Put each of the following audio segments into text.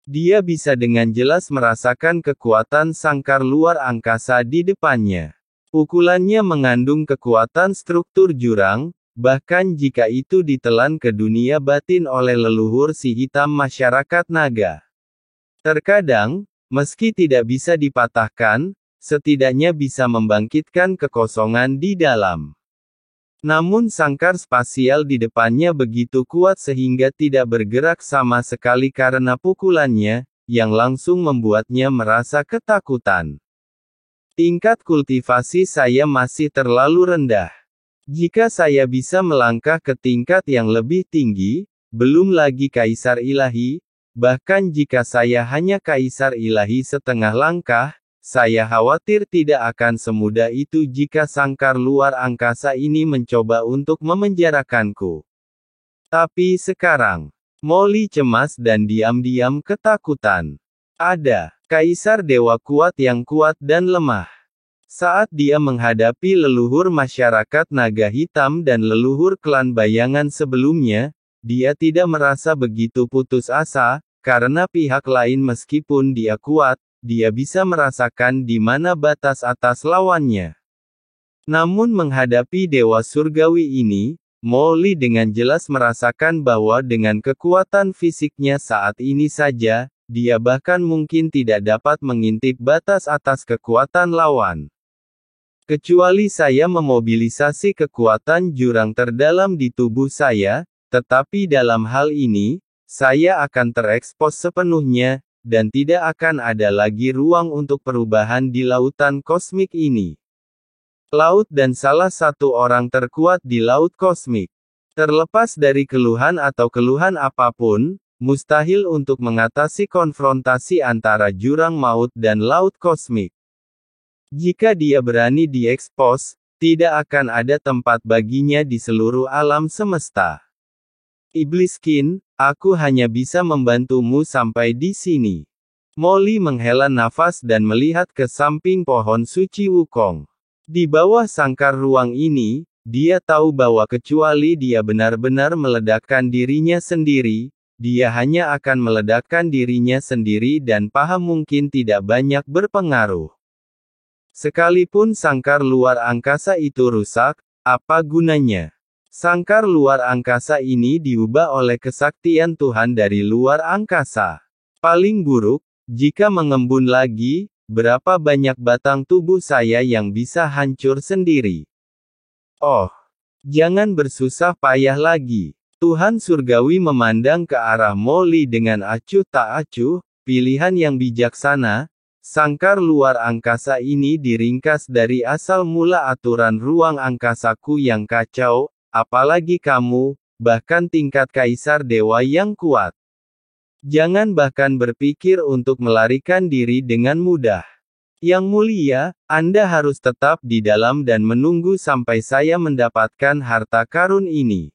Dia bisa dengan jelas merasakan kekuatan sangkar luar angkasa di depannya. Pukulannya mengandung kekuatan struktur jurang, bahkan jika itu ditelan ke dunia batin oleh leluhur si hitam masyarakat naga. Terkadang, meski tidak bisa dipatahkan, setidaknya bisa membangkitkan kekosongan di dalam. Namun sangkar spasial di depannya begitu kuat sehingga tidak bergerak sama sekali karena pukulannya, yang langsung membuatnya merasa ketakutan. Tingkat kultivasi saya masih terlalu rendah. Jika saya bisa melangkah ke tingkat yang lebih tinggi, belum lagi kaisar ilahi, bahkan jika saya hanya kaisar ilahi setengah langkah, saya khawatir tidak akan semudah itu jika sangkar luar angkasa ini mencoba untuk memenjarakanku. Tapi sekarang, Molly cemas dan diam-diam ketakutan. Ada kaisar dewa kuat yang kuat dan lemah. Saat dia menghadapi leluhur masyarakat naga hitam dan leluhur klan bayangan sebelumnya, dia tidak merasa begitu putus asa, karena pihak lain meskipun dia kuat, dia bisa merasakan di mana batas atas lawannya. Namun menghadapi dewa surgawi ini, Molly dengan jelas merasakan bahwa dengan kekuatan fisiknya saat ini saja, dia bahkan mungkin tidak dapat mengintip batas atas kekuatan lawan. Kecuali saya memobilisasi kekuatan jurang terdalam di tubuh saya, tetapi dalam hal ini, saya akan terekspos sepenuhnya, dan tidak akan ada lagi ruang untuk perubahan di lautan kosmik ini. Laut dan salah satu orang terkuat di laut kosmik. Terlepas dari keluhan atau keluhan apapun, mustahil untuk mengatasi konfrontasi antara jurang maut dan laut kosmik. Jika dia berani diekspos, tidak akan ada tempat baginya di seluruh alam semesta. Iblis Kin, aku hanya bisa membantumu sampai di sini. Molly menghela nafas dan melihat ke samping pohon suci Wukong. Di bawah sangkar ruang ini, dia tahu bahwa kecuali dia benar-benar meledakkan dirinya sendiri, dia hanya akan meledakkan dirinya sendiri dan paham mungkin tidak banyak berpengaruh. Sekalipun sangkar luar angkasa itu rusak, apa gunanya? Sangkar luar angkasa ini diubah oleh kesaktian Tuhan dari luar angkasa. Paling buruk, jika mengembun lagi, berapa banyak batang tubuh saya yang bisa hancur sendiri? Oh, jangan bersusah payah lagi. Tuhan surgawi memandang ke arah Molly dengan acuh tak acuh, pilihan yang bijaksana. Sangkar luar angkasa ini diringkas dari asal mula aturan ruang angkasaku yang kacau, apalagi kamu, bahkan tingkat kaisar dewa yang kuat. Jangan bahkan berpikir untuk melarikan diri dengan mudah. Yang mulia, Anda harus tetap di dalam dan menunggu sampai saya mendapatkan harta karun ini.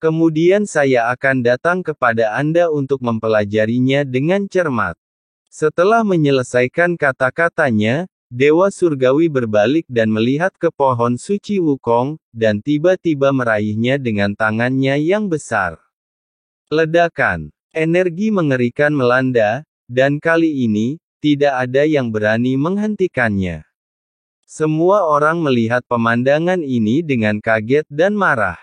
Kemudian saya akan datang kepada Anda untuk mempelajarinya dengan cermat. Setelah menyelesaikan kata-katanya, Dewa Surgawi berbalik dan melihat ke pohon suci Wukong, dan tiba-tiba meraihnya dengan tangannya yang besar. Ledakan, energi mengerikan melanda, dan kali ini, tidak ada yang berani menghentikannya. Semua orang melihat pemandangan ini dengan kaget dan marah.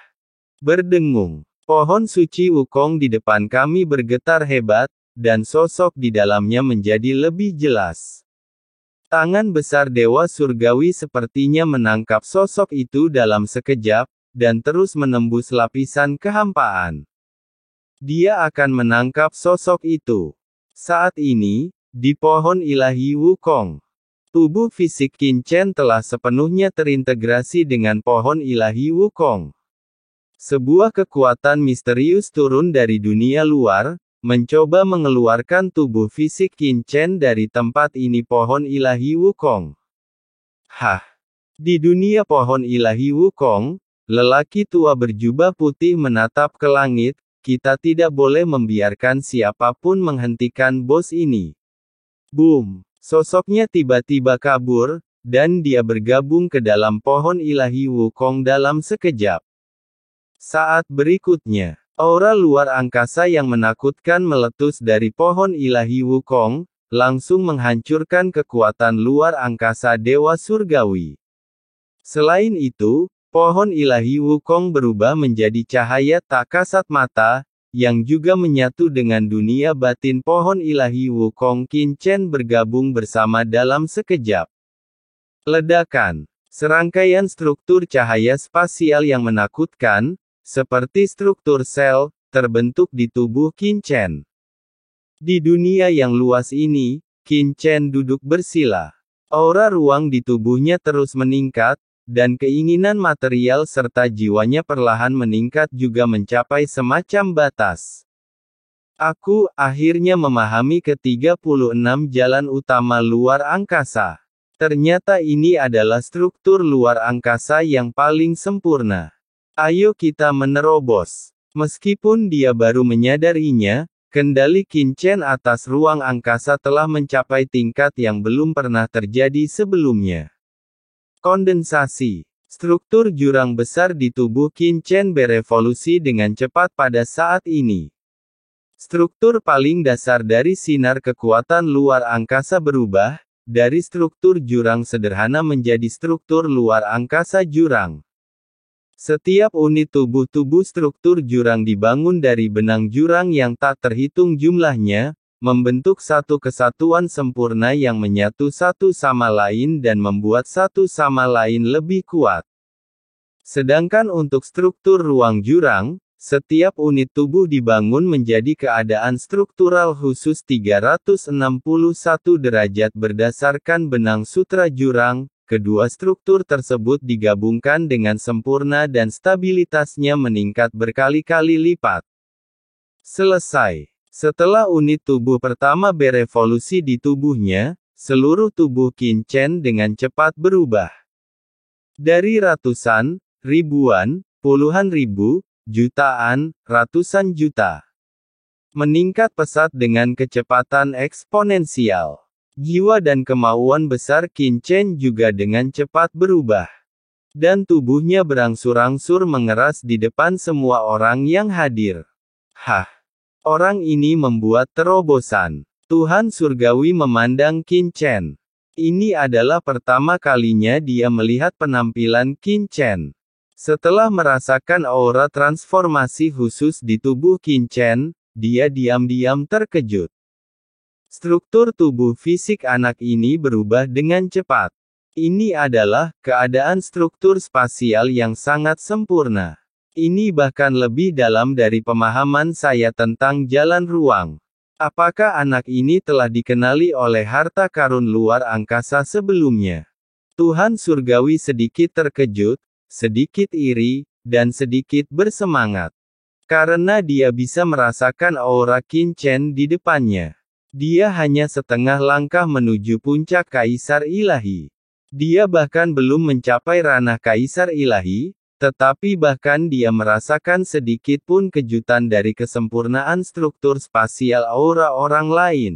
Berdengung. Pohon suci Wukong di depan kami bergetar hebat, dan sosok di dalamnya menjadi lebih jelas. Tangan besar Dewa Surgawi sepertinya menangkap sosok itu dalam sekejap, dan terus menembus lapisan kehampaan. Dia akan menangkap sosok itu. Saat ini, di pohon ilahi Wukong, tubuh fisik Qin Chen telah sepenuhnya terintegrasi dengan pohon ilahi Wukong. Sebuah kekuatan misterius turun dari dunia luar, mencoba mengeluarkan tubuh fisik Qin Chen dari tempat ini pohon ilahi Wukong. Hah! Di dunia pohon ilahi Wukong, lelaki tua berjubah putih menatap ke langit, kita tidak boleh membiarkan siapapun menghentikan bos ini. Boom! Sosoknya tiba-tiba kabur, dan dia bergabung ke dalam pohon ilahi Wukong dalam sekejap. Saat berikutnya, Aura luar angkasa yang menakutkan meletus dari pohon ilahi Wukong, langsung menghancurkan kekuatan luar angkasa Dewa Surgawi. Selain itu, pohon ilahi Wukong berubah menjadi cahaya tak kasat mata, yang juga menyatu dengan dunia batin pohon ilahi Wukong. Qin Chen bergabung bersama dalam sekejap. Ledakan. Serangkaian struktur cahaya spasial yang menakutkan, seperti struktur sel, terbentuk di tubuh Qin Chen. Di dunia yang luas ini, Qin Chen duduk bersila. Aura ruang di tubuhnya terus meningkat, dan keinginan material serta jiwanya perlahan meningkat juga mencapai semacam batas. Aku akhirnya memahami ke-36 jalan utama luar angkasa. Ternyata ini adalah struktur luar angkasa yang paling sempurna. Ayo kita menerobos. Meskipun dia baru menyadarinya, kendali Qin Chen atas ruang angkasa telah mencapai tingkat yang belum pernah terjadi sebelumnya. Kondensasi. Struktur jurang besar di tubuh Qin Chen berevolusi dengan cepat pada saat ini. Struktur paling dasar dari sinar kekuatan luar angkasa berubah, dari struktur jurang sederhana menjadi struktur luar angkasa jurang. Setiap unit tubuh struktur jurang dibangun dari benang jurang yang tak terhitung jumlahnya, membentuk satu kesatuan sempurna yang menyatu satu sama lain dan membuat satu sama lain lebih kuat. Sedangkan untuk struktur ruang jurang, setiap unit tubuh dibangun menjadi keadaan struktural khusus 361 derajat berdasarkan benang sutra jurang. Kedua struktur tersebut digabungkan dengan sempurna dan stabilitasnya meningkat berkali-kali lipat. Selesai. Setelah unit tubuh pertama berevolusi di tubuhnya, seluruh tubuh Qin Chen dengan cepat berubah. Dari ratusan, ribuan, puluhan ribu, jutaan, ratusan juta. Meningkat pesat dengan kecepatan eksponensial. Jiwa dan kemauan besar Qin Chen juga dengan cepat berubah. Dan tubuhnya berangsur-angsur mengeras di depan semua orang yang hadir. Hah! Orang ini membuat terobosan. Tuhan Surgawi memandang Qin Chen. Ini adalah pertama kalinya dia melihat penampilan Qin Chen. Setelah merasakan aura transformasi khusus di tubuh Qin Chen, dia diam-diam terkejut. Struktur tubuh fisik anak ini berubah dengan cepat. Ini adalah keadaan struktur spasial yang sangat sempurna. Ini bahkan lebih dalam dari pemahaman saya tentang jalan ruang. Apakah anak ini telah dikenali oleh harta karun luar angkasa sebelumnya? Tuhan Surgawi sedikit terkejut, sedikit iri, dan sedikit bersemangat. Karena dia bisa merasakan aura Qin Chen di depannya. Dia hanya setengah langkah menuju puncak Kaisar Ilahi. Dia bahkan belum mencapai ranah Kaisar Ilahi, tetapi bahkan dia merasakan sedikit pun kejutan dari kesempurnaan struktur spasial aura orang lain.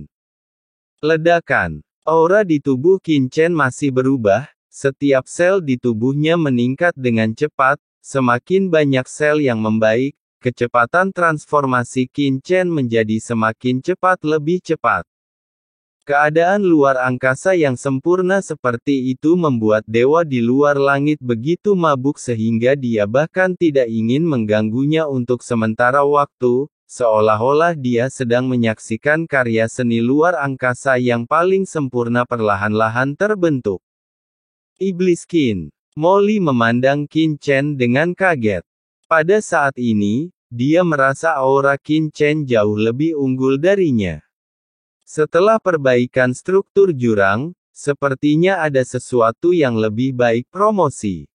Ledakan. Aura di tubuh Qin Chen masih berubah, setiap sel di tubuhnya meningkat dengan cepat, semakin banyak sel yang membaik, kecepatan transformasi Qin Chen menjadi semakin cepat lebih cepat. Keadaan luar angkasa yang sempurna seperti itu membuat dewa di luar langit begitu mabuk sehingga dia bahkan tidak ingin mengganggunya untuk sementara waktu, seolah-olah dia sedang menyaksikan karya seni luar angkasa yang paling sempurna perlahan-lahan terbentuk. Iblis Qin. Molly memandang Qin Chen dengan kaget. Pada saat ini, dia merasa aura Qin Chen jauh lebih unggul darinya. Setelah perbaikan struktur jurang, sepertinya ada sesuatu yang lebih baik promosi.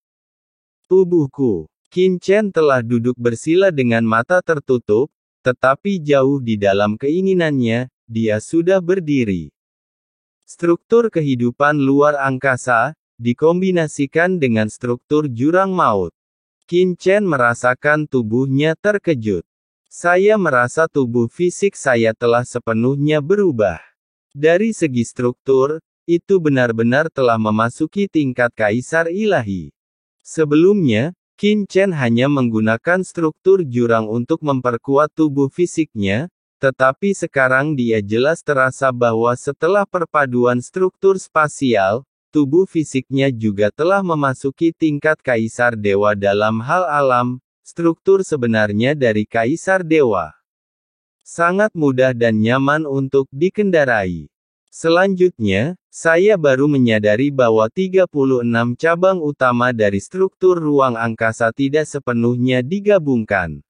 Tubuhku. Qin Chen telah duduk bersila dengan mata tertutup, tetapi jauh di dalam keinginannya, dia sudah berdiri. Struktur kehidupan luar angkasa, dikombinasikan dengan struktur jurang maut. Qin Chen merasakan tubuhnya terkejut. Saya merasa tubuh fisik saya telah sepenuhnya berubah. Dari segi struktur, itu benar-benar telah memasuki tingkat Kaisar Ilahi. Sebelumnya, Qin Chen hanya menggunakan struktur jurang untuk memperkuat tubuh fisiknya, tetapi sekarang dia jelas terasa bahwa setelah perpaduan struktur spasial, tubuh fisiknya juga telah memasuki tingkat Kaisar Dewa dalam hal alam, struktur sebenarnya dari Kaisar Dewa. Sangat mudah dan nyaman untuk dikendarai. Selanjutnya, saya baru menyadari bahwa 36 cabang utama dari struktur ruang angkasa tidak sepenuhnya digabungkan.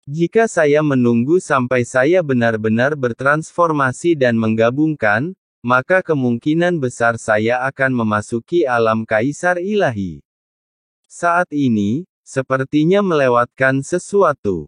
Jika saya menunggu sampai saya benar-benar bertransformasi dan menggabungkan, maka kemungkinan besar saya akan memasuki alam Kaisar Ilahi. Saat ini, sepertinya melewatkan sesuatu.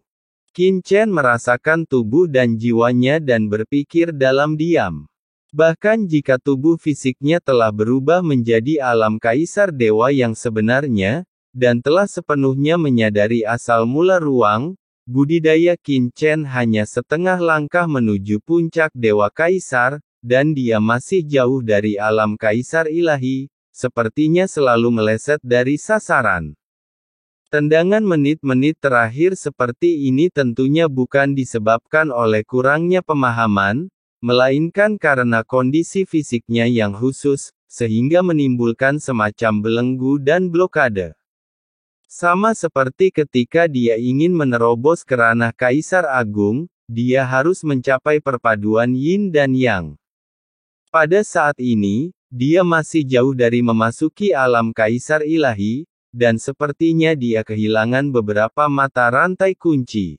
Qin Chen merasakan tubuh dan jiwanya dan berpikir dalam diam. Bahkan jika tubuh fisiknya telah berubah menjadi alam Kaisar Dewa yang sebenarnya, dan telah sepenuhnya menyadari asal mula ruang, budidaya Qin Chen hanya setengah langkah menuju puncak Dewa Kaisar, dan dia masih jauh dari alam Kaisar Ilahi, sepertinya selalu meleset dari sasaran. Tendangan menit-menit terakhir seperti ini tentunya bukan disebabkan oleh kurangnya pemahaman, melainkan karena kondisi fisiknya yang khusus, sehingga menimbulkan semacam belenggu dan blokade. Sama seperti ketika dia ingin menerobos ke ranah Kaisar Agung, dia harus mencapai perpaduan Yin dan Yang. Pada saat ini, dia masih jauh dari memasuki alam Kaisar Ilahi, dan sepertinya dia kehilangan beberapa mata rantai kunci.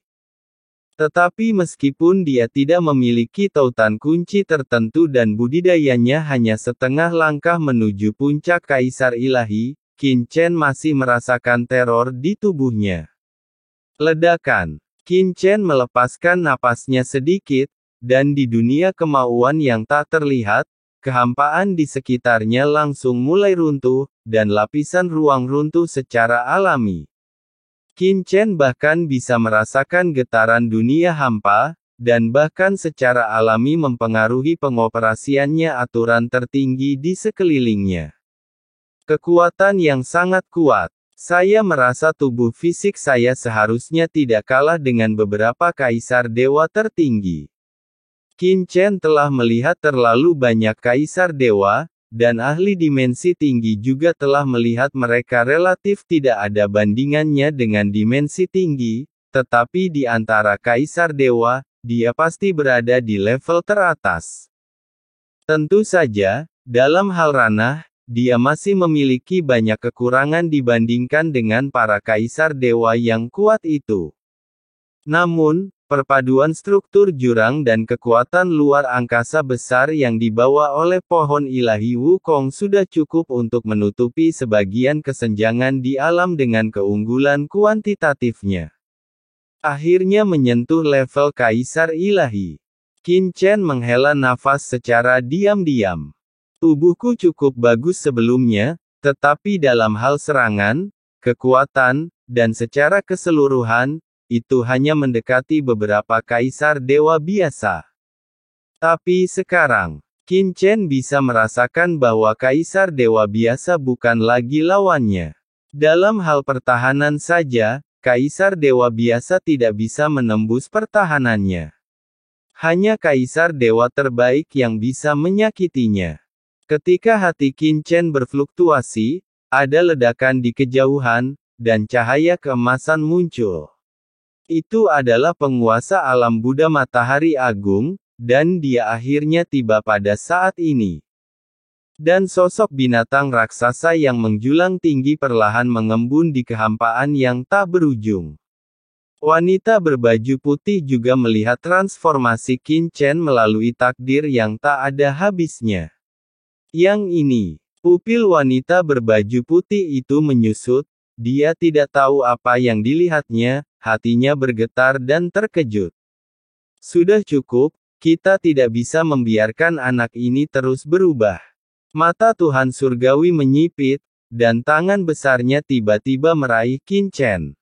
Tetapi meskipun dia tidak memiliki tautan kunci tertentu dan budidayanya hanya setengah langkah menuju puncak Kaisar Ilahi, Qin Chen masih merasakan teror di tubuhnya. Ledakan. Qin Chen melepaskan napasnya sedikit, dan di dunia kemauan yang tak terlihat, kehampaan di sekitarnya langsung mulai runtuh, dan lapisan ruang runtuh secara alami. Qin Chen bahkan bisa merasakan getaran dunia hampa, dan bahkan secara alami mempengaruhi pengoperasiannya aturan tertinggi di sekelilingnya. Kekuatan yang sangat kuat. Saya merasa tubuh fisik saya seharusnya tidak kalah dengan beberapa kaisar dewa tertinggi. Qin Chen telah melihat terlalu banyak kaisar dewa, dan ahli dimensi tinggi juga telah melihat mereka relatif tidak ada bandingannya dengan dimensi tinggi, tetapi di antara kaisar dewa, dia pasti berada di level teratas. Tentu saja, dalam hal ranah, dia masih memiliki banyak kekurangan dibandingkan dengan para kaisar dewa yang kuat itu. Namun, perpaduan struktur jurang dan kekuatan luar angkasa besar yang dibawa oleh pohon ilahi Wukong sudah cukup untuk menutupi sebagian kesenjangan di alam dengan keunggulan kuantitatifnya. Akhirnya menyentuh level kaisar ilahi. Qin Chen menghela nafas secara diam-diam. Tubuhku cukup bagus sebelumnya, tetapi dalam hal serangan, kekuatan, dan secara keseluruhan, itu hanya mendekati beberapa kaisar dewa biasa. Tapi sekarang, Qin Chen bisa merasakan bahwa kaisar dewa biasa bukan lagi lawannya. Dalam hal pertahanan saja, kaisar dewa biasa tidak bisa menembus pertahanannya. Hanya kaisar dewa terbaik yang bisa menyakitinya. Ketika hati Qin Chen berfluktuasi, ada ledakan di kejauhan, dan cahaya keemasan muncul. Itu adalah penguasa alam Buddha Matahari Agung, dan dia akhirnya tiba pada saat ini. Dan sosok binatang raksasa yang menjulang tinggi perlahan mengembun di kehampaan yang tak berujung. Wanita berbaju putih juga melihat transformasi Qin Chen melalui takdir yang tak ada habisnya. Yang ini, pupil wanita berbaju putih itu menyusut, dia tidak tahu apa yang dilihatnya, hatinya bergetar dan terkejut. Sudah cukup, kita tidak bisa membiarkan anak ini terus berubah. Mata Tuhan Surgawi menyipit, dan tangan besarnya tiba-tiba meraih Qin Chen.